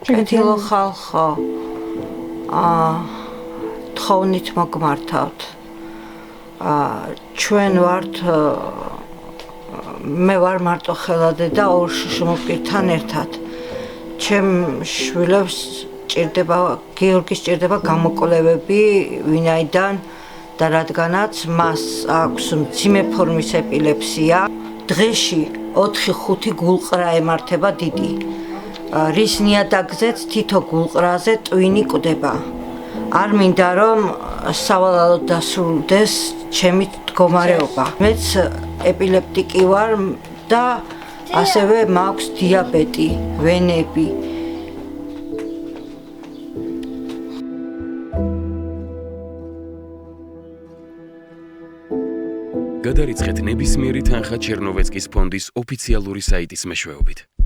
კეთილო ხალხო, თხოვნით მოგმართავთ. ჩვენ ვართ მე ვარ მარტო ხელადე და ორ შიშმოკირთან ერთად. ჩემ შვილებს გიორგის ჭირდება გამოკვლევები ვინაიდან და რადგანაც მას აქვს მძიმე ფორმის ეპილეფსია, დღეში 4-5 გულყრა ემართება დიდი. რის ნიადაგზეც თითო გულყრაზე ტვინი კვდება. არ მინდა რომ სავალალოდ დასრულდეს ჩემი მდგომარეობა. მეც ეპილეპტიკი ვარ და ასევე მაქვს დიაბეტი, ვენები. გადარიცხეთ ნებისმიერი თანხა ჩერნოვეცკის ფონდის ოფიციალური საიტის მეშვეობით.